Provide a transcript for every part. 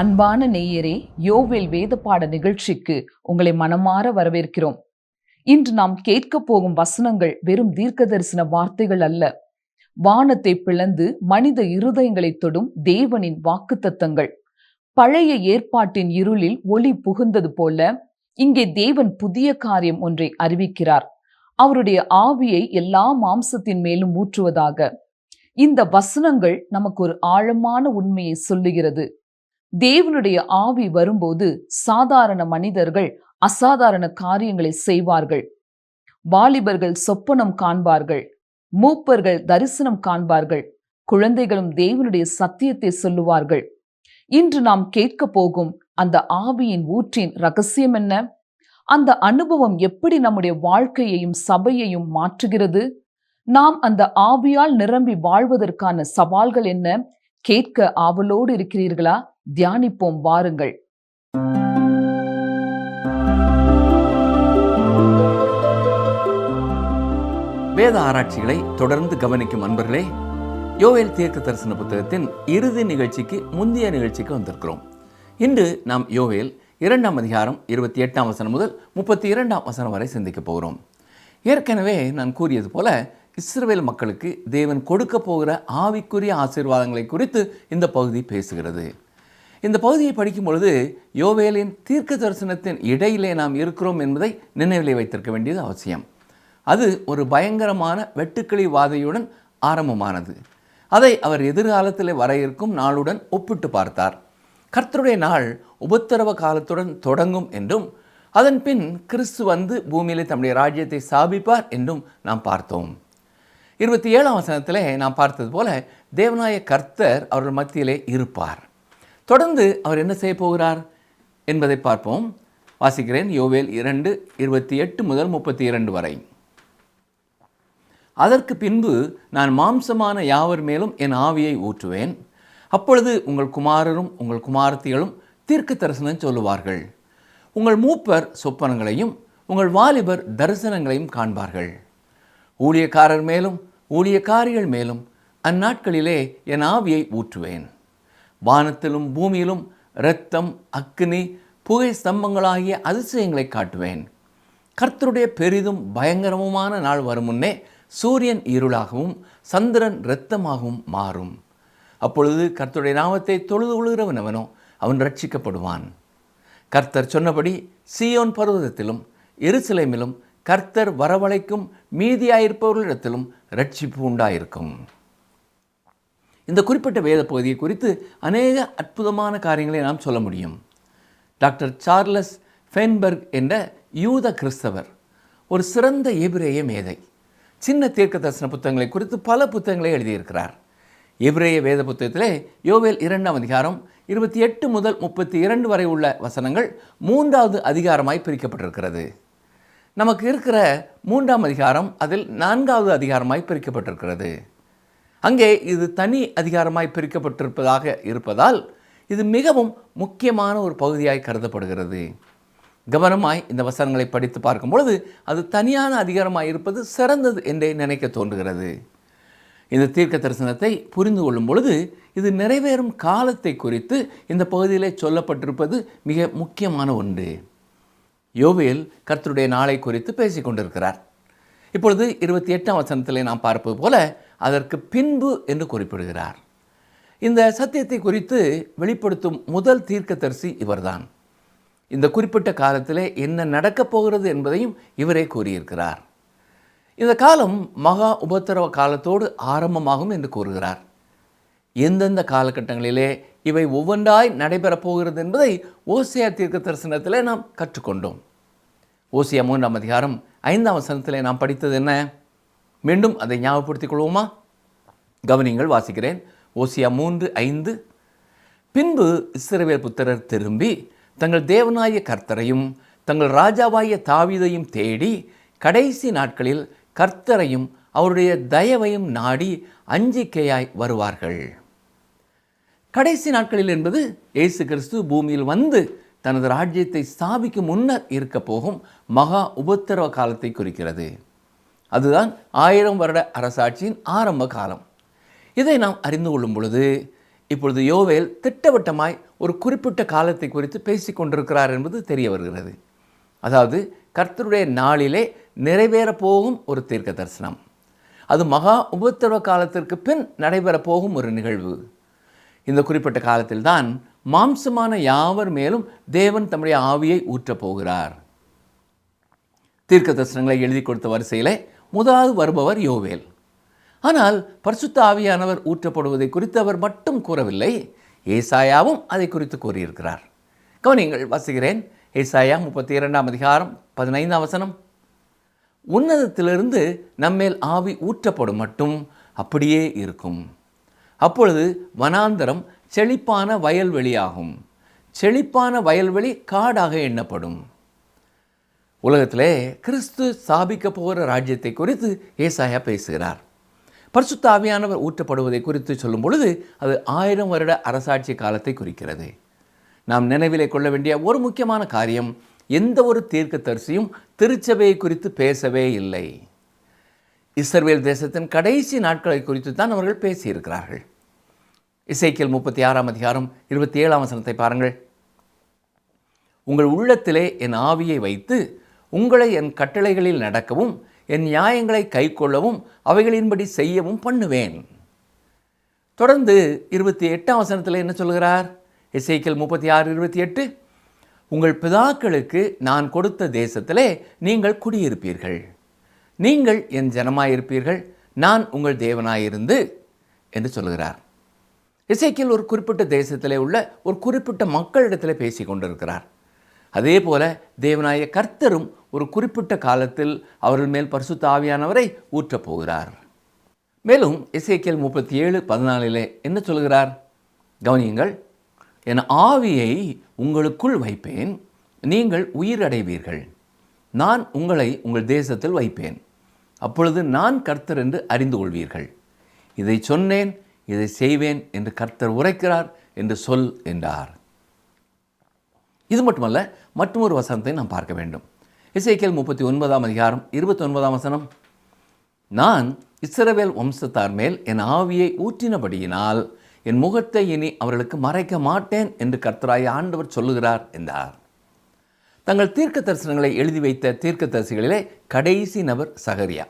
அன்பான நேயரே, யோவேல் வேதப்பாட நிகழ்ச்சிக்கு உங்களை மனமாற வரவேற்கிறோம். இன்று நாம் கேட்க போகும் வசனங்கள் வெறும் தீர்க்கதரிசன வார்த்தைகள் அல்ல. வானத்தை பிளந்து மனித இருதயங்களை தொடும் தேவனின் வாக்குத்தத்தங்கள். பழைய ஏற்பாட்டின் இருளில் ஒளி புகுந்தது போல இங்கே தேவன் புதிய காரியம் ஒன்றை அறிவிக்கிறார். அவருடைய ஆவியை எல்லா மாம்சத்தின் மேலும் ஊற்றுவதாக. இந்த வசனங்கள் நமக்கு ஒரு ஆழமான உண்மையை சொல்லுகிறது. தேவனுடைய ஆவி வரும்போது சாதாரண மனிதர்கள் அசாதாரண காரியங்களை செய்வார்கள். வாலிபர்கள் சொப்பனம் காண்பார்கள், மூப்பர்கள் தரிசனம் காண்பார்கள், குழந்தைகளும் தேவனுடைய சத்தியத்தை சொல்லுவார்கள். இன்று நாம் கேட்க போகும் அந்த ஆவியின் ஊற்றின் ரகசியம் என்ன? அந்த அனுபவம் எப்படி நம்முடைய வாழ்க்கையையும் சபையையும் மாற்றுகிறது? நாம் அந்த ஆவியால் நிரம்பி வாழ்வதற்கான சவால்கள் என்ன? கேட்க ஆவலோடு இருக்கிறீர்களா? தியானிப்போம் வாருங்கள். வேத ஆராய்ச்சிகளை தொடர்ந்து கவனிக்கும் அன்பர்களே, யோவேல் தீர்க்க தரிசன புத்தகத்தின் இறுதி நிகழ்ச்சிக்கு முந்தைய நிகழ்ச்சிக்கு வந்திருக்கிறோம். இன்று நாம் யோவேல் 2ஆம் அதிகாரம் 28ஆம் வசனம் முதல் 32ஆம் வசனம் வரை சிந்திக்க போகிறோம். ஏற்கனவே நான் கூறியது போல இஸ்ரவேல் மக்களுக்கு தேவன் கொடுக்க போகிற ஆவிக்குரிய ஆசீர்வாதங்களை குறித்து இந்த பகுதி பேசுகிறது. இந்த பகுதியை படிக்கும் பொழுது யோவேலின் தீர்க்க தரிசனத்தின் இடையிலே நாம் இருக்கிறோம் என்பதை நினைவிலே வைத்திருக்க வேண்டியது அவசியம். அது ஒரு பயங்கரமான வெட்டுக்கிளி வாதையுடன் ஆரம்பமானது. அதை அவர் எதிர்காலத்தில் வர இருக்கும் நாளுடன் ஒப்பிட்டு பார்த்தார். கர்த்தருடைய நாள் உபத்திரவ காலத்துடன் தொடங்கும் என்றும் அதன் பின் கிறிஸ்து வந்து பூமியிலே தம்முடைய ராஜ்யத்தை ஸ்தாபிப்பார் என்றும் நாம் பார்த்தோம். 27ஆம் வசனத்திலே நாம் பார்த்தது போல தேவனாய கர்த்தர் அவர்கள் மத்தியிலே இருப்பார். தொடர்ந்து அவர் என்ன செய்ய போகிறார் என்பதை பார்ப்போம். வாசிக்கிறேன். யோவேல் 2:28 முதல் 32 வரை. அதற்கு பின்பு நான் மாம்சமான யாவர் மேலும் என் ஆவியை ஊற்றுவேன். அப்பொழுது உங்கள் குமாரரும் உங்கள் குமாரத்திகளும் தீர்க்க தரிசனம் சொல்லுவார்கள். உங்கள் மூப்பர் சொப்பனங்களையும் உங்கள் வாலிபர் தரிசனங்களையும் காண்பார்கள். ஊழியக்காரர் மேலும் ஊழியக்காரிகள் மேலும் அந்நாட்களிலே என் ஆவியை ஊற்றுவேன். வானத்திலும் பூமியிலும் இரத்தம், அக்கினி, புகை ஸ்தம்பங்களாகிய அதிசயங்களை காட்டுவேன். கர்த்தருடைய பெரிதும் பயங்கரமுமான நாள் வரும் முன்னே சூரியன் இருளாகவும் சந்திரன் இரத்தமாகவும் மாறும். அப்பொழுது கர்த்தருடைய நாமத்தை தொழுது கொள்கிறவனவனோ அவன் ரட்சிக்கப்படுவான். கர்த்தர் சொன்னபடி சீயோன் பர்வதத்திலும் எருசலேமிலும் கர்த்தர் வரவழைக்கும் மீதியாயிருப்பவர்களிடத்திலும் ரட்சிப்பு உண்டாயிருக்கும். இந்த குறிப்பிட்ட வேத பகுதியை குறித்து அநேக அற்புதமான காரியங்களை நாம் சொல்ல முடியும். டாக்டர் சார்லஸ் ஃபென்பர்க் என்ற யூத கிறிஸ்தவர் ஒரு சிறந்த எபிரேய மேதை. சின்ன தீர்க்க தரிசன புத்தகங்களை குறித்து பல புத்தகங்களை எழுதியிருக்கிறார். எபிரேய வேத புத்தகத்திலே யோவேல் 2ஆம் அதிகாரம் 28 முதல் 32 வரை உள்ள வசனங்கள் 3வது அதிகாரமாய் பிரிக்கப்பட்டிருக்கிறது. நமக்கு இருக்கிற 3ஆம் அதிகாரம் அதில் 4வது அதிகாரமாய் பிரிக்கப்பட்டிருக்கிறது. அங்கே இது தனி அதிகாரமாய் பிரிக்கப்பட்டிருப்பதாக இருப்பதால் இது மிகவும் முக்கியமான ஒரு பகுதியாய் கருதப்படுகிறது. கவனமாய் இந்த வசனங்களை படித்து பார்க்கும் பொழுது அது தனியான அதிகாரமாய் இருப்பது சிறந்தது என்றே நினைக்க தோன்றுகிறது. இந்த தீர்க்க தரிசனத்தை புரிந்து கொள்ளும் பொழுது இது நிறைவேறும் காலத்தை குறித்து இந்த பகுதியிலே சொல்லப்பட்டிருப்பது மிக முக்கியமான ஒன்று. யோவேல் கர்த்தருடைய நாளை குறித்து பேசிக் கொண்டிருக்கிறார். இப்பொழுது 28ஆம் வசனத்திலே நாம் பார்ப்பது போல அதற்கு பின்பு என்று குறிப்பிடுகிறார். இந்த சத்தியத்தை குறித்து வெளிப்படுத்தும் முதல் தீர்க்கதரிசி இவர்தான். இந்த குறிப்பிட்ட காலத்திலே என்ன நடக்கப் போகிறது என்பதையும் இவரே கூறியிருக்கிறார். இந்த காலம் மகா உபத்திரவ காலத்தோடு ஆரம்பமாகும் என்று கூறுகிறார். எந்தெந்த காலகட்டங்களிலே இவை ஒவ்வொன்றாய் நடைபெறப் போகிறது என்பதை ஓசியா தீர்க்க தரிசனத்திலே நாம் கற்றுக்கொண்டோம். ஓசியா 3ஆம் அதிகாரம் 5ஆம் வசனத்திலே நாம் படித்தது என்ன? மீண்டும் அதை ஞாபகப்படுத்திக் கொள்வோமா? கவனிங்கள், வாசிக்கிறேன். ஓசியா 3:5. பின்பு இஸ்ரவேல் புத்திரர் திரும்பி தங்கள் தேவனாய கர்த்தரையும் தங்கள் ராஜாவாய தாவீதையும் தேடி கடைசி நாட்களில் கர்த்தரையும் அவருடைய தயவையும் நாடி அஞ்சிக்கையாய் வருவார்கள். கடைசி நாட்களில் என்பது இயேசு கிறிஸ்து பூமியில் வந்து தனது ராஜ்யத்தை ஸ்தாபிக்கும் முன்னர் இருக்க போகும் மகா உபத்திரவ காலத்தை குறிக்கிறது. அதுதான் 1000 வருட அரசாட்சியின் ஆரம்ப காலம். இதை நாம் அறிந்து கொள்ளும் பொழுது இப்பொழுது யோவேல் திட்டவட்டமாய் ஒரு குறிப்பிட்ட காலத்தை குறித்து பேசிக் கொண்டிருக்கிறார் என்பது தெரிய வருகிறது. அதாவது கர்த்தருடைய நாளிலே நிறைவேறப் போகும் ஒரு தீர்க்க தரிசனம். அது மகா உபத்திரவ காலத்திற்கு பின் நடைபெறப் போகும் ஒரு நிகழ்வு. இந்த குறிப்பிட்ட காலத்தில்தான் மாம்சமான யாவர் மேலும் தேவன் தம்முடைய ஆவியை ஊற்றப் போகிறார். தீர்க்க தரிசனங்களை எழுதி கொடுத்த வரிசையிலே முதலாவது வருபவர் யோவேல். ஆனால் பரிசுத்த ஆவியானவர் ஊற்றப்படுவதை குறித்து அவர் மட்டும் கூறவில்லை, ஏசாயாவும் அதை குறித்து கூறியிருக்கிறார். கவனிங்கள், வாசிக்கிறேன். ஏசாயா 32 அதிகாரம் 15 வசனம். உன்னதத்திலிருந்து நம்மேல் ஆவி ஊற்றப்படும் மட்டும் அப்படியே இருக்கும். அப்பொழுது வனாந்தரம் செழிப்பான வயல்வெளியாகும். செழிப்பான வயல்வெளி காடாக எண்ணப்படும். உலகத்திலே கிறிஸ்து ஸ்தாபிக்க போகிற ராஜ்யத்தை குறித்து ஏசாயா பேசுகிறார். பரிசுத்த ஆவியானவர் ஊற்றப்படுவதை குறித்து சொல்லும் பொழுது அது 1000 வருட அரசாட்சி காலத்தை குறிக்கிறது. நாம் நினைவிலே கொள்ள வேண்டிய ஒரு முக்கியமான காரியம், எந்த ஒரு தீர்க்கதரிசியும் திருச்சபையை குறித்து பேசவே இல்லை. இஸ்ரவேல் தேசத்தின் கடைசி நாட்களை குறித்து தான் அவர்கள் பேசியிருக்கிறார்கள். எசேக்கியேல் 36 அதிகாரம் 27 வசனத்தை பாருங்கள். உங்கள் உள்ளத்திலே என் ஆவியை வைத்து உங்களை என் கட்டளைகளில் நடக்கவும் என் நியாயங்களை கைக்கொள்ளவும் அவைகளின்படி செய்யவும் பண்ணுவேன். தொடர்ந்து 28 வசனத்தில் என்ன சொல்கிறார்? எசேக்கியேல் 36:28, உங்கள் பிதாக்களுக்கு நான் கொடுத்த தேசத்திலே நீங்கள் குடியிருப்பீர்கள், நீங்கள் என் ஜனமாயிருப்பீர்கள், நான் உங்கள் தேவனாயிருந்து என்று சொல்கிறார். எசேக்கியேல் ஒரு குறிப்பிட்ட தேசத்திலே உள்ள ஒரு குறிப்பிட்ட மக்களிடத்தில் பேசி கொண்டிருக்கிறார். அதே போல தேவனாய கர்த்தரும் ஒரு குறிப்பிட்ட காலத்தில் அவர்கள் மேல் பரிசுத்த ஆவியானவரை ஊற்றப் போகிறார். மேலும் எசேக்கியேல் 37:14 என்ன சொல்கிறார்? கவனியுங்கள். என் ஆவியை உங்களுக்குள் வைப்பேன், நீங்கள் உயிரடைவீர்கள், நான் உங்களை உங்கள் தேசத்தில் வைப்பேன், அப்பொழுது நான் கர்த்தர் என்று அறிந்து கொள்வீர்கள். இதை சொன்னேன், இதை செய்வேன் என்று கர்த்தர் உரைக்கிறார் என்று சொல் என்றார். இது மட்டுமல்ல, மற்றொரு வசனத்தை நாம் பார்க்க வேண்டும். எசேக்கியேல் 39 அதிகாரம் 29 வசனம். நான் இஸ்ரவேல் வம்சத்தார் மேல் என் ஆவியை ஊற்றினபடியினால் என் முகத்தை இனி அவர்களுக்கு மறைக்க மாட்டேன் என்று கர்த்தராகிய ஆண்டவர் சொல்லுகிறார் என்றார். தங்கள் தீர்க்க தரிசனங்களை எழுதி வைத்த தீர்க்க தரிசிகளிலே கடைசி நபர் சகரியா.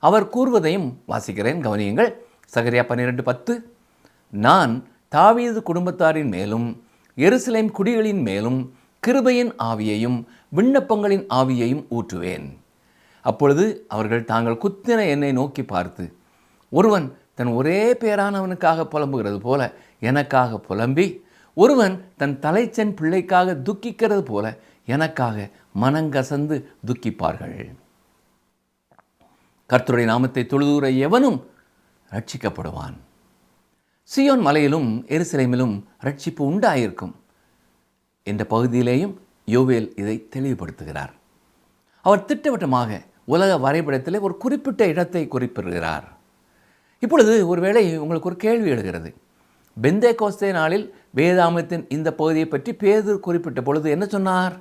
அவர் கூறுவதையும் வாசிக்கிறேன், கவனியுங்கள். சகரியா 12:10, நான் தாவீது குடும்பத்தாரின் மேலும் எருசலேம் குடிகளின் மேலும் கிருபையின் ஆவியையும் விண்ணப்பங்களின் ஆவியையும் ஊற்றுவேன். அப்பொழுது அவர்கள் தாங்கள் குத்தின என்னை நோக்கி பார்த்து, ஒருவன் தன் ஒரே பேரானவனுக்காக புலம்புகிறது போல எனக்காக புலம்பி, ஒருவன் தன் தலைச்சன் பிள்ளைக்காக துக்கிக்கிறது போல எனக்காக மனங்கசந்து துக்கிப்பார்கள். கர்த்தருடைய நாமத்தை தொழுதுற எவனும் ரட்சிக்கப்படுவான். சீயோன் மலையிலும் எருசலேமிலும் ரட்சிப்பு உண்டாயிருக்கும் என்ற பகுதியிலேயும் யோவேல் இதை தெளிவுபடுத்துகிறார். அவர் திட்டவட்டமாக உலக வரைபடத்திலே ஒரு குறிப்பிட்ட இடத்தை குறிப்பிடுகிறார். இப்பொழுது ஒருவேளை உங்களுக்கு ஒரு கேள்வி எழுகிறது. பெந்தேகோஸ்தே நாளில் வேதாமத்தின் இந்த பகுதியை பற்றி பேதுரு குறிப்பிட்ட பொழுது என்ன சொன்னார்?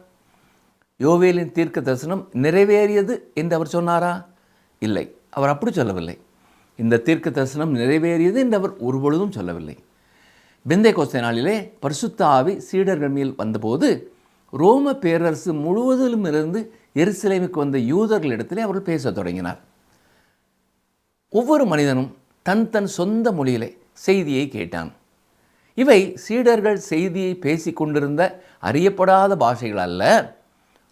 யோவேலின் தீர்க்க தரிசனம் நிறைவேறியது என்று அவர் சொன்னாரா? இல்லை, அவர் அப்படி சொல்லவில்லை. இந்த தீர்க்க தரிசனம் நிறைவேறியது என்று அவர் ஒருபொழுதும் சொல்லவில்லை. பெந்தேகோஸ்தே நாளிலே பரிசுத்த ஆவி சீடர்கள் மேல் வந்தபோது ரோம பேரரசு முழுவதிலும் இருந்து எருசலேமுக்கு வந்த யூதர்களிடத்திலே அவர்கள் பேசத் தொடங்கினார். ஒவ்வொரு மனிதனும் தன் தன் சொந்த மொழியிலே செய்தியை கேட்டான். இவை சீடர்கள் செய்தியை பேசி கொண்டிருந்த அறியப்படாத பாஷைகள் அல்ல.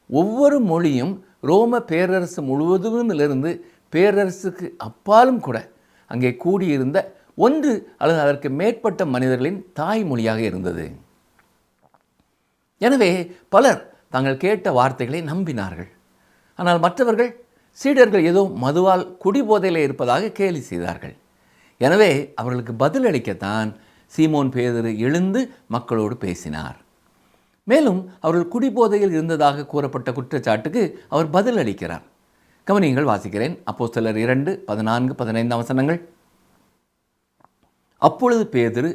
ஒவ்வொரு மொழியும் ரோம பேரரசு முழுவதுமிலிருந்து பேரரசுக்கு அப்பாலும் கூட அங்கே கூடியிருந்த ஒன்று அல்லது அதற்கு மேற்பட்ட மனிதர்களின் தாய்மொழியாக இருந்தது. எனவே பலர் தாங்கள் கேட்ட வார்த்தைகளை நம்பினார்கள். ஆனால் மற்றவர்கள் சீடர்கள் ஏதோ மதுவால் குடிபோதையில் இருப்பதாக கேலி செய்தார்கள். எனவே அவர்களுக்கு பதிலளிக்கத்தான் சீமோன் பேதுரு எழுந்து மக்களோடு பேசினார். மேலும் அவர்கள் குடிபோதையில் இருந்ததாக கூறப்பட்ட குற்றச்சாட்டுக்கு அவர் பதிலளிக்கிறார். கவனியங்கள், வாசிக்கிறேன். அப்போஸ்தலர் 2:14-15 வசனங்கள். அப்பொழுது பேதுரு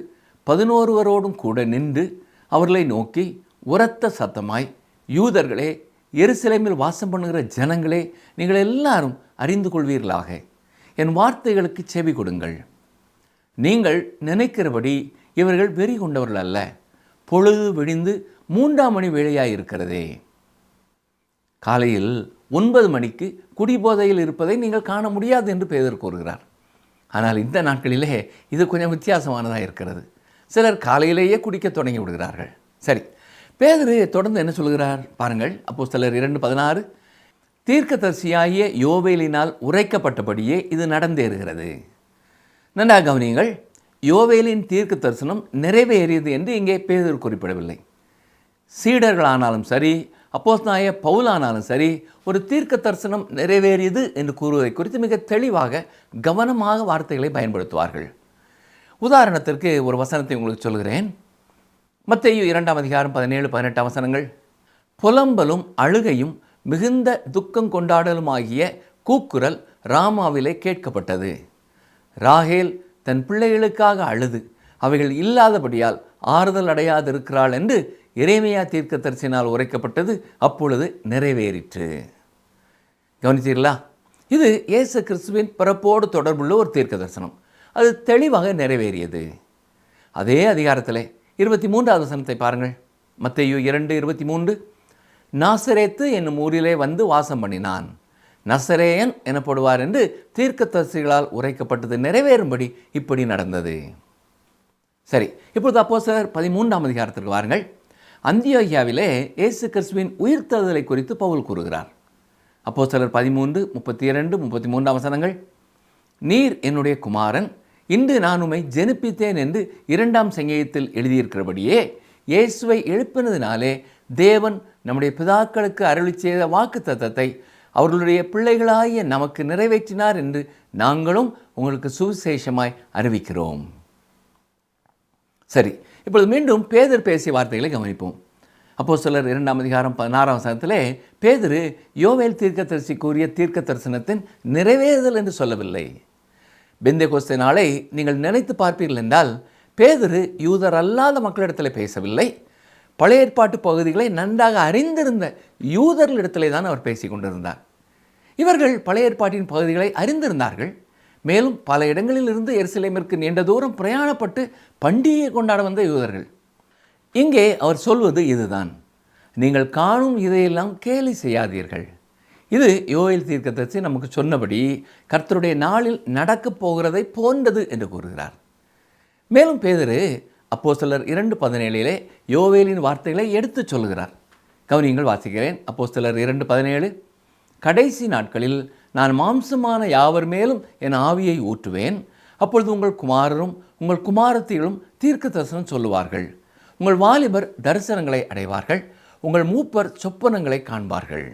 11 கூட நின்று அவர்களை நோக்கி உரத்த சத்தமாய், யூதர்களே, எருசலேமில் வாசம் பண்ணுகிற ஜனங்களே, நீங்கள் எல்லாரும் அறிந்து கொள்வீர்களாக, என் வார்த்தைகளுக்கு செவி கொடுங்கள். நீங்கள் நினைக்கிறபடி இவர்கள் வெறி கொண்டவர்கள் அல்ல, பொழுது விடிந்து 3ஆம் மணி வேளையாய் இருக்கிறதே. காலையில் 9 மணிக்கு குடிபோதையில் இருப்பதை நீங்கள் காண முடியாது என்று பேதுரு கூறுகிறார். ஆனால் இந்த நாட்களிலே இது கொஞ்சம் வித்தியாசமானதாக இருக்கிறது. சிலர் காலையிலேயே குடிக்க தொடங்கி விடுகிறார்கள். சரி, பேதுரு தொடர்ந்து என்ன சொல்கிறார் பாருங்கள். அப்போஸ்தலர் 2:16, தீர்க்கதரிசியாகிய யோவேலினால் உரைக்கப்பட்டபடியே இது நடந்தேறுகிறது. நன்றாக கவனியுங்கள். யோவேலின் தீர்க்க தரிசனம் நிறைவேறியது என்று இங்கே பேதுரு குறிப்பிடவில்லை. சீடர்களானாலும் சரி, அப்போஸ்தலனாகிய பவுலானாலும் சரி, ஒரு தீர்க்க தரிசனம் நிறைவேறியது என்று கூறுவதை குறித்து மிக தெளிவாக கவனமாக வார்த்தைகளை பயன்படுத்துவார்கள். உதாரணத்திற்கு ஒரு வசனத்தை உங்களுக்கு சொல்கிறேன். மத்தேயு 2ஆம் அதிகாரம் 17-18 வசனங்கள். புலம்பலும் அழுகையும் மிகுந்த துக்கம் கொண்டாடலுமாகிய கூக்குரல் ராமாவிலே கேட்கப்பட்டது. ராகேல் தன் பிள்ளைகளுக்காக அழுது அவைகள் இல்லாதபடியால் ஆறுதல் அடையாதிருக்கிறாள் என்று எரேமியா தீர்க்கதரிசியினால் உரைக்கப்பட்டது அப்பொழுது நிறைவேறிற்று. கவனித்தீர்களா? இது இயேசு கிறிஸ்துவின் பிறப்போடு தொடர்புள்ள ஒரு தீர்க்க தரிசனம். அது தெளிவாக நிறைவேறியது. அதே அதிகாரத்தில் 23ஆவது வசனத்தை பாருங்கள். மத்தேயு 2:23, நாசரேத்து என்னும் ஊரிலே வந்து வாசம் பண்ணினான், நசரேயன் எனப்படுவார் என்று தீர்க்கதரிசிகளால் உரைக்கப்பட்டது நிறைவேறும்படி இப்படி நடந்தது. சரி, இப்பொழுது அப்போஸ்தலர் 13ஆம் அதிகாரத்திற்கு வாருங்கள். அந்தியோகியாவிலே இயேசு கிறிஸ்துவின் உயிர்த்தெழுதலை குறித்து பவுல் கூறுகிறார். அப்போஸ்தலர் 13:32-33 வசனங்கள். நீர் என்னுடைய குமாரன், இன்று நான் உம்மை ஜெனிப்பித்தேன் என்று 2ஆம் சங்கீதத்தில் எழுதியிருக்கிறபடியே இயேசுவை எழுப்பினதினாலே தேவன் நம்முடைய பிதாக்களுக்கு அருளிச் செய்த வாக்குத்தத்தத்தை அவர்களுடைய பிள்ளைகளாகிய நமக்கு நிறைவேற்றினார் என்று நாங்களும் உங்களுக்கு சுவிசேஷமாய் அறிவிக்கிறோம். சரி, இப்பொழுது மீண்டும் பேதுரு பேசிய வார்த்தைகளை கவனிப்போம். அப்போஸ்தலர் 2ஆம் அதிகாரம் 16ஆம் வசனத்திலே பேதுரு யோவேல் தீர்க்கதரிசி கூறிய தீர்க்க தரிசனத்தின் நிறைவேறுதல் என்று சொல்லவில்லை. பெந்தேகோஸ்தே நாளை நீங்கள் நினைத்து பார்ப்பீர்கள் என்றால் பேதுரு யூதர் அல்லாத மக்களிடத்தில் பேசவில்லை. பழைய ஏற்பாட்டு பகுதிகளை நன்றாக அறிந்திருந்த யூதர்களிடத்திலே தான் அவர் பேசி கொண்டிருந்தார். இவர்கள் பழைய ஏற்பாட்டின் பகுதிகளை அறிந்திருந்தார்கள். மேலும் பல இடங்களில் இருந்து எருசலேமிற்கு நீண்ட தூரம் பிரயாணப்பட்டு பண்டிகையை கொண்டாட வந்த யூதர்கள். இங்கே அவர் சொல்வது இதுதான், நீங்கள் காணும் இதையெல்லாம் கேலி செய்யாதீர்கள். இது யோவேல் தீர்க்கதரிசி நமக்கு சொன்னபடி கர்த்தருடைய நாளில் நடக்கப் போகிறதை போன்றது என்று கூறுகிறார். மேலும் பேதுரு அப்போஸ்தலர் 2:17 யோவேலின் வார்த்தைகளை எடுத்துச் சொல்கிறார். கவனியங்கள், வாசிக்கிறேன். அப்போஸ்தலர் 2:17, கடைசி நாட்களில் நான் மாம்சமான யாவர் மேலும் என் ஆவியை ஊற்றுவேன். அப்பொழுது உங்கள் குமாரரும் உங்கள் குமாரத்திகளும் தீர்க்க தரிசனம் சொல்லுவார்கள். உங்கள் வாலிபர் தரிசனங்களை அடைவார்கள். உங்கள் மூப்பர் சொப்பனங்களை காண்பார்கள்.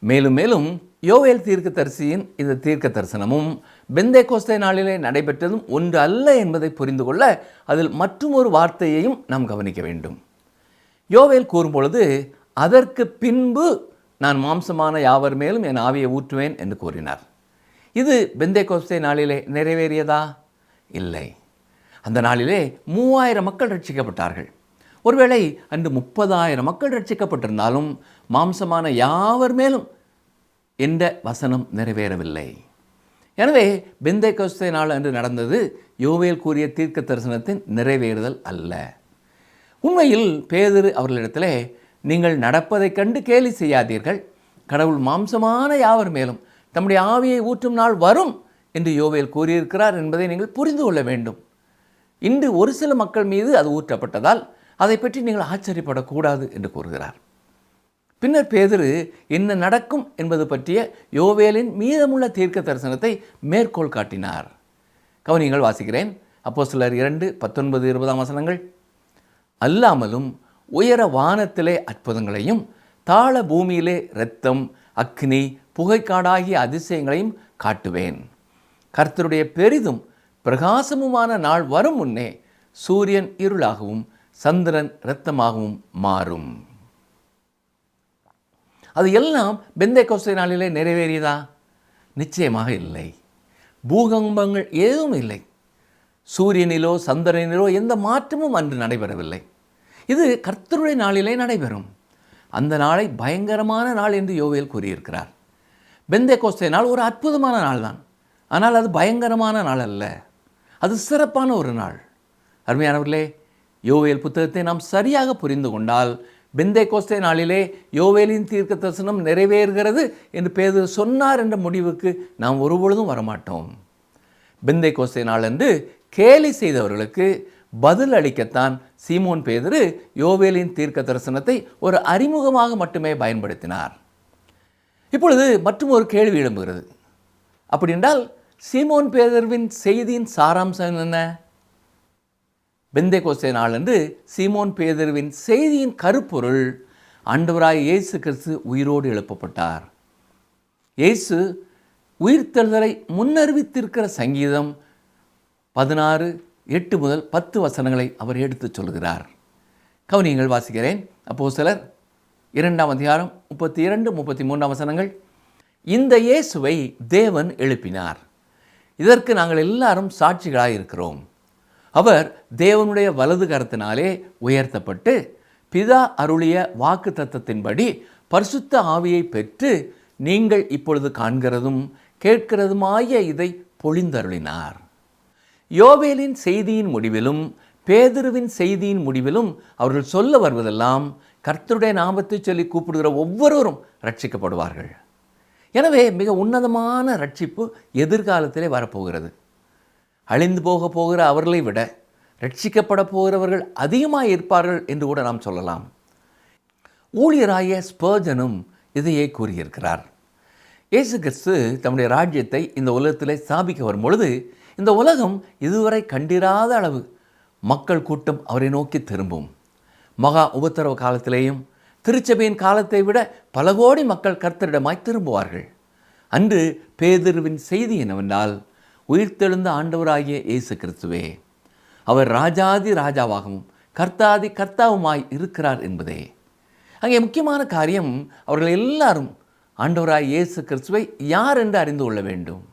மேலும் மேலும் யோவேல் தீர்க்கதரிசியின் இந்த தீர்க்க தரிசனமும் பெந்தேகோஸ்தே நாளிலே நடைபெற்றதும் ஒன்று அல்ல என்பதை புரிந்து கொள்ள அதில் மற்றும் ஒரு வார்த்தையையும் நாம் கவனிக்க வேண்டும். யோவேல் கூறும்பொழுது அதற்கு பின்பு நான் மாம்சமான யாவர் மேலும் என் ஆவியை ஊற்றுவேன் என்று கூறினார். இது பெந்தேகோஸ்தே நாளிலே நிறைவேறியதா? இல்லை. அந்த நாளிலே 3000 மக்கள் ரட்சிக்கப்பட்டார்கள். ஒருவேளை அன்று 30,000 மக்கள் ரட்சிக்கப்பட்டிருந்தாலும் மாம்சமான யாவர் மேலும் என்ற வசனம் நிறைவேறவில்லை. எனவே பெந்தேகோஸ்தே நாள் அன்று நடந்தது யோவேல் கூறிய தீர்க்க தரிசனத்தின் நிறைவேறுதல் அல்ல. உண்மையில் பேதுரு அவர்களிடத்திலே, நீங்கள் நடப்பதைக் கண்டு கேலி செய்யாதீர்கள், கடவுள் மாம்சமான யாவர் மேலும் தம்முடைய ஆவியை ஊற்றும் நாள் வரும் என்று யோவேல் கூறியிருக்கிறார் என்பதை நீங்கள் புரிந்து கொள்ள வேண்டும். இன்று ஒரு சில மக்கள் மீது அது ஊற்றப்பட்டதால் அதை பற்றி நீங்கள் ஆச்சரியப்படக்கூடாது என்று கூறுகிறார். பின்னர் பேதுரு என்ன நடக்கும் என்பது பற்றிய யோவேலின் மீதமுள்ள தீர்க்க தரிசனத்தை மேற்கோள் காட்டினார். கவனியங்கள், வாசிக்கிறேன். அப்போஸ்தலர் 2:19-20 வசனங்கள். அல்லாமலும் உயர வானத்திலே அற்புதங்களையும் தாழ பூமியிலே இரத்தம், அக்னி, புகைக்காடாகிய அதிசயங்களையும் காட்டுவேன். கர்த்தருடைய பெரிதும் பிரகாசமுமான நாள் வரும் முன்னே சூரியன் இருளாகவும் சந்திரன் இரத்தமாகவும் மாறும். அது எல்லாம் பெந்தேகோஸ்தே நாளிலே நிறைவேறியதா? நிச்சயமாக இல்லை. பூகம்பங்கள் எதுவும் இல்லை. சூரியனிலோ சந்திரனிலோ எந்த மாற்றமும் அன்று நடைபெறவில்லை. இது கர்த்தருடைய நாளிலே நடைபெறும். அந்த நாளை பயங்கரமான நாள் என்று யோவேல் கூறியிருக்கிறார். பெந்தேகோஸ்தே நாள் ஒரு அற்புதமான நாள் தான். ஆனால் அது பயங்கரமான நாள் அல்ல. அது சிறப்பான ஒரு நாள். அருமையானவர்களே, யோவேல் புத்தகத்தை நாம் சரியாக புரிந்து கொண்டால் பெந்தேகோஸ்தே நாளிலே யோவேலின் தீர்க்க தரிசனம் நிறைவேறுகிறது என்று பேதுரு சொன்னார் என்ற முடிவுக்கு நாம் ஒருபொழுதும் வரமாட்டோம். பெந்தேகோஸ்தே நாளன்று கேலி செய்தவர்களுக்கு பதில் அளிக்கத்தான் சீமோன் பேதுரு யோவேலின் தீர்க்க தரிசனத்தை ஒரு அறிமுகமாக மட்டுமே பயன்படுத்தினார். இப்பொழுது மற்றும் ஒரு கேள்வி எழும்புகிறது. அப்படி என்றால் சீமோன் பேதுருவின் செய்தியின் சாராம்சம் என்ன? பெந்தேகோஸ்தே நாளன்று சீமோன் பேதுருவின் செய்தியின் கருப்பொருள், ஆண்டவராய் இயேசு கிறிஸ்து உயிரோடு எழுப்பப்பட்டார். இயேசு உயிர்த்தெழுதலை முன்னறிவித்திருக்கிற சங்கீதம் 16:8 முதல் 10 வசனங்களை அவர் எடுத்துச் சொல்கிறார். கவனியங்கள், வாசிக்கிறேன். அப்போஸ்தலர் 2ஆம் அதிகாரம் 32-33 வசனங்கள். இந்த இயேசுவை தேவன் எழுப்பினார், இதற்கு நாங்கள் எல்லாரும் சாட்சிகளாய் இருக்கிறோம். அவர் தேவனுடைய வலது கரத்தினாலே உயர்த்தப்பட்டு பிதா அருளிய வாக்கு தத்தத்தின்படி பரிசுத்த ஆவியை பெற்று நீங்கள் இப்பொழுது காண்கிறதும் கேட்கிறதுமாய இதை பொழிந்தருளினார். யோவேலின் செய்தியின் முடிவிலும் பேதுருவின் செய்தியின் முடிவிலும் அவர்கள் சொல்ல வருவதெல்லாம் கர்த்தருடைய நாமத்தை சொல்லி கூப்பிடுகிற ஒவ்வொருவரும் ரட்சிக்கப்படுவார்கள். எனவே மிக உன்னதமான ரட்சிப்பு எதிர்காலத்திலே வரப்போகிறது. அழிந்து போகிற அவர்களை விட ரட்சிக்கப்பட போகிறவர்கள் அதிகமாக இருப்பார்கள் என்று கூட நாம் சொல்லலாம். ஊழியராய ஸ்பர்ஜனும் இதையே கூறியிருக்கிறார். இயேசு கிறிஸ்து தம்முடைய ராஜ்யத்தை இந்த உலகத்திலே ஸ்தாபிக்க வரும் பொழுது இந்த உலகம் இதுவரை கண்டிராத அளவு மக்கள் கூட்டம் அவரை நோக்கி திரும்பும். மகா உபத்திரவ காலத்திலேயும் திருச்சபையின் காலத்தை விட பல கோடி மக்கள் கர்த்தரிடமாய் திரும்புவார்கள். அன்று பேதுருவின் செய்தி என்னவென்றால், உயிர்த்தெழுந்த ஆண்டவராகிய இயேசு கிறிஸ்துவே அவர் ராஜாதி ராஜாவாகவும் கர்த்தாதி கர்த்தாவுமாய் இருக்கிறார் என்பதே. அங்கே முக்கியமான காரியம், அவர்கள் எல்லாரும் ஆண்டவராய் இயேசு கிறிஸ்துவை யார் என்று அறிந்து கொள்ள வேண்டும்.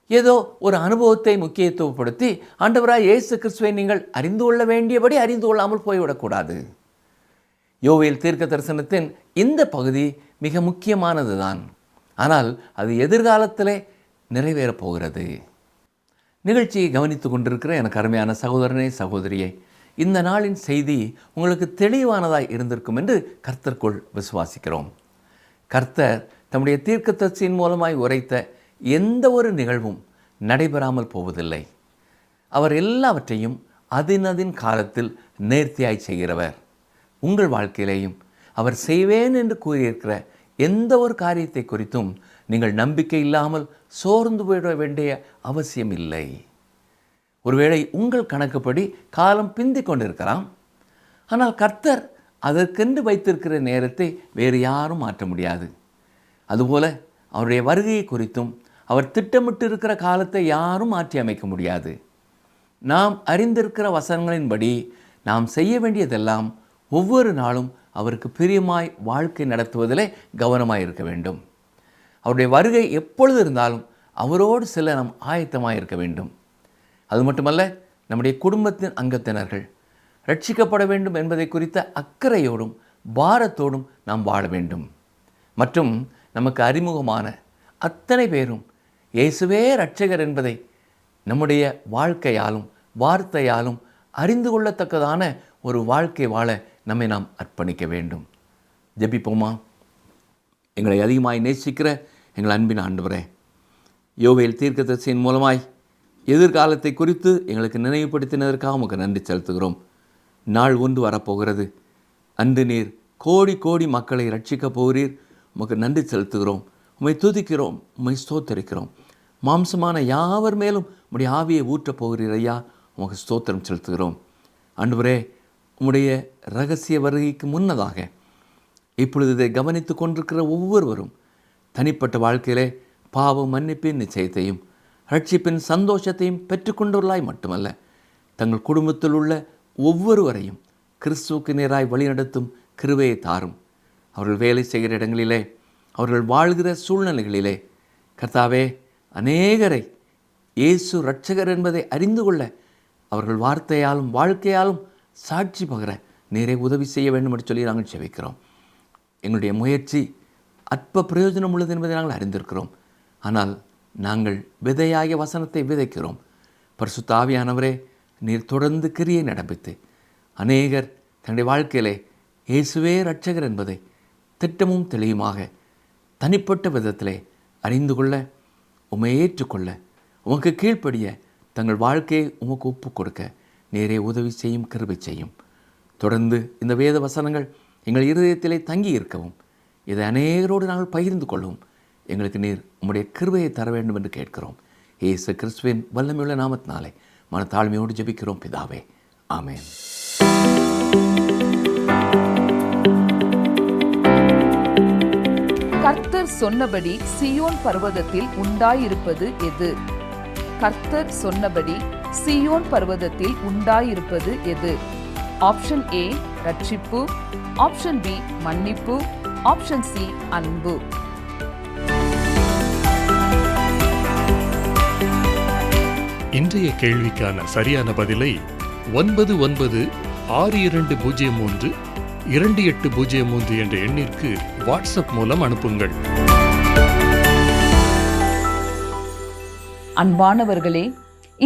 ஏதோ ஒரு அனுபவத்தை முக்கியத்துவப்படுத்தி ஆண்டவராய் இயேசு கிறிஸ்துவை நீங்கள் அறிந்து கொள்ள வேண்டியபடி அறிந்து கொள்ளாமல் போய்விடக்கூடாது. யோவேல் தீர்க்க தரிசனத்தின் இந்த பகுதி மிக முக்கியமானது தான். ஆனால் அது எதிர்காலத்திலே நிறைவேறப் போகிறது. நிகழ்ச்சியை கவனித்து கொண்டிருக்கிற எனக்கு அருமையான சகோதரனே, சகோதரியை, இந்த நாளின் செய்தி உங்களுக்கு தெளிவானதாய் இருந்திருக்கும் என்று கர்த்தருக்குள் விசுவாசிக்கிறோம். கர்த்தர் தம்முடைய தீர்க்கதரிசியின் மூலமாய் உரைத்த எந்த ஒரு நிகழ்வும் நடைபெறாமல் போவதில்லை. அவர் எல்லாவற்றையும் அதினதின் காலத்தில் நேர்த்தியாய் செய்கிறவர். உங்கள் வாழ்க்கையிலேயும் அவர் செய்வேன் என்று கூறியிருக்கிற எந்த ஒரு காரியத்தை குறித்தும் நீங்கள் நம்பிக்கை இல்லாமல் சோர்ந்து போயிட வேண்டிய அவசியம் இல்லை. ஒருவேளை உங்கள் கணக்குப்படி காலம் பிந்தி கொண்டிருக்கலாம். ஆனால் கர்த்தர் அதற்கென்று வைத்திருக்கிற நேரத்தை வேறு யாரும் மாற்ற முடியாது. அதுபோல அவருடைய வருகையை குறித்தும் அவர் திட்டமிட்டு இருக்கிற காலத்தை யாரும் மாற்றி அமைக்க முடியாது. நாம் அறிந்திருக்கிற வசனங்களின்படி நாம் செய்ய வேண்டியதெல்லாம் ஒவ்வொரு நாளும் அவருக்கு பிரியமாய் வாழ்க்கை நடத்துவதிலே கவனமாக இருக்க வேண்டும். அவருடைய வருகை எப்பொழுது இருந்தாலும் அவரோடு செல்ல நாம் ஆயத்தமாக இருக்க வேண்டும். அது மட்டுமல்ல, நம்முடைய குடும்பத்தின் அங்கத்தினர்கள் ரட்சிக்கப்பட வேண்டும் என்பதை குறித்த அக்கறையோடும் பாரத்தோடும் நாம் வாழ வேண்டும். மற்றும் நமக்கு அறிமுகமான அத்தனை பேரும் இயேசுவே இரட்சகர் என்பதை நம்முடைய வாழ்க்கையாலும் வார்த்தையாலும் அறிந்து கொள்ளத்தக்கதான ஒரு வாழ்க்கை வாழ நம்மை நாம் அர்ப்பணிக்க வேண்டும். ஜெபிப்போமா. எங்களை அதிகமாய் நேசிக்கிற எங்கள் அன்பின் ஆண்டவரே, யோவேல் தீர்க்கதரிசியின் மூலமாய் எதிர்காலத்தை குறித்து எங்களுக்கு நினைவுபடுத்தினதற்காக உமக்கு நன்றி செலுத்துகிறோம். நாள் ஒன்று வரப்போகிறது. அன்று நீர் கோடி கோடி மக்களை ரட்சிக்கப் போகிறீர். உமக்கு நன்றி செலுத்துகிறோம். உம்மை துதிக்கிறோம், உம்மை ஸ்தோத்தரிக்கிறோம். மாம்சமான யாவர் மேலும் உம்முடைய ஆவியை ஊற்றப் போகிறீர் ஐயா. உமக்கு ஸ்தோத்திரம் செலுத்துகிறோம். ஆண்டவரே, உம்முடைய இரகசிய வருகைக்கு முன்னதாக இப்பொழுது இதை கவனித்து கொண்டிருக்கிற ஒவ்வொருவரும் தனிப்பட்ட வாழ்க்கையிலே பாவ மன்னிப்பின் நிச்சயத்தையும் ரட்சிப்பின் சந்தோஷத்தையும் பெற்றுக்கொண்டவர்களாய் மட்டுமல்ல, தங்கள் குடும்பத்தில் உள்ள ஒவ்வொருவரையும் கிறிஸ்துவுக்கு நேராய் வழிநடத்தும் கிருபையை தாரும். அவர்கள் வேலை செய்கிற இடங்களிலே, அவர்கள் வாழ்கிற சூழ்நிலைகளிலே கர்த்தாவே, அநேகரை இயேசு இரட்சகர் என்பதை அறிந்து கொள்ள அவர்கள் வார்த்தையாலும் வாழ்க்கையாலும் சாட்சி பகர நேரே உதவி செய்ய வேண்டும் என்று சொல்லி நாங்கள் செபிக்கிறோம். எங்களுடைய முயற்சி அற்ப பிரயோஜனம் உள்ளது என்பதை நாங்கள் அறிந்திருக்கிறோம். ஆனால் நாங்கள் விதையாகிய வசனத்தை விதைக்கிறோம். பரிசுத்த ஆவியானவரே, நீர் தொடர்ந்து கிரியை நடப்பித்து அநேகர் தன்னுடைய வாழ்க்கையிலே இயேசுவே இரட்சகர் என்பதை திட்டமும் தெளிவுமாக தனிப்பட்ட விதத்திலே அறிந்து கொள்ள, உம்மை ஏற்றுக்கொள்ள, உமக்கு கீழ்ப்படிய தங்கள் வாழ்க்கையை உமக்கு ஒப்பு கொடுக்க நேரே உதவி செய்யும், கிருபை செய்யும். தொடர்ந்து இந்த வேத வசனங்கள் எங்கள் இருதயத்திலே தங்கி இருக்கவும், இதை அநேகரோடு நாங்கள் பகிர்ந்து கொள்ளவும் எங்களுக்கு நீர் உம்முடைய கிருபையை தர வேண்டும் என்று கேட்கிறோம். இயேசு கிறிஸ்துவின் வல்லமையுள்ள நாமத்தினாலே மனத்தாழ்மையோடு ஜெபிக்கிறோம் பிதாவே, ஆமென். கர்த்தர் சொன்னபடி சீயோன் பர்வதத்தில் உண்டாயிருப்பது எது? கர்த்தர் சொன்னபடி சீயோன் பர்வதத்தில் உண்டாயிருப்பது எது? ஆப்ஷன் ஏ ரட்சிப்பு, ஆப்ஷன் பி மன்னிப்பு, ஆப்ஷன் சி அன்பு. இன்றைய கேள்விக்கான சரியான பதிலை 9962032803 என்ற எண்ணிற்கு வாட்ஸ்அப் மூலம் அனுப்புங்கள். அன்பானவர்களே,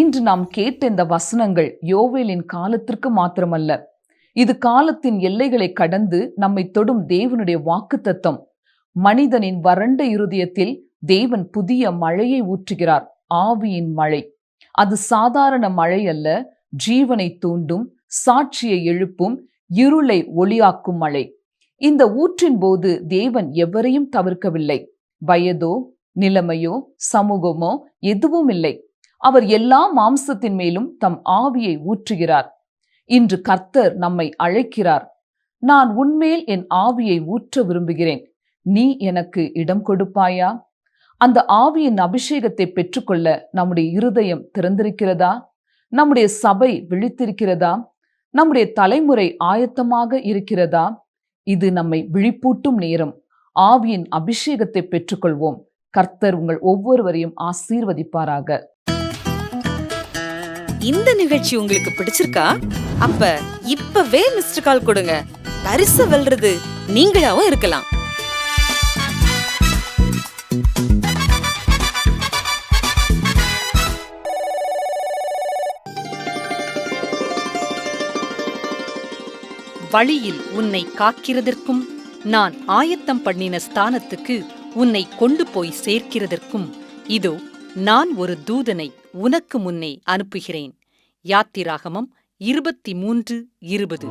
இன்று நாம் கேட்ட இந்த வசனங்கள் யோவேலின் காலத்திற்கு மாத்திரமல்ல, இது காலத்தின் எல்லைகளை கடந்து நம்மை தொடும் தேவனுடைய வாக்குத்தத்தம். மனிதனின் வறண்ட இருதயத்தில் தேவன் புதிய மழையை ஊற்றுகிறார், ஆவியின் மழை. அது சாதாரண மழை அல்ல, ஜீவனை தூண்டும், சாட்சியை எழுப்பும், இருளை ஒளியாக்கும் மழை. இந்த ஊற்றின் போது தேவன் எவரையும் தவிர்க்கவில்லை. வயதோ நிலைமையோ சமூகமோ எதுவும் இல்லை. அவர் எல்லா மாம்சத்தின் மேலும் தம் ஆவியை ஊற்றுகிறார். இன்று கர்த்தர் நம்மை அழைக்கிறார். நான் உன்மேல் என் ஆவியை ஊற்ற விரும்புகிறேன், நீ எனக்கு இடம் கொடுப்பாயா? அந்த ஆவியின் அபிஷேகத்தை பெற்றுக்கொள்ள நம்முடைய இருதயம் திறந்திருக்கிறதா? நம்முடைய சபை விழித்திருக்கிறதா? நம்முடைய தலைமுறை ஆயத்தமாக இருக்கிறதா? இது நம்மை விழிப்பூட்டும் நேரம். ஆவியின் அபிஷேகத்தை பெற்றுக்கொள்வோம். கர்த்தர் உங்கள் ஒவ்வொருவரையும் ஆசீர்வதிப்பாராக. இந்த நிகழ்ச்சி உங்களுக்கு பிடிச்சிருக்கா? அப்ப இப்பவே மிஸ்டர் கால் கொடுங்க. பரிசு வெல்றது நீங்களாவும் இருக்கலாம். வழியில் உன்னை காக்கிறதற்கும், நான் ஆயத்தம் பண்ணின ஸ்தானத்துக்கு உன்னை கொண்டு போய் சேர்க்கிறதற்கும் இதோ நான் ஒரு தூதனை உனக்கு முன்னே அனுப்புகிறேன். யாத்திராகமம் 23:20.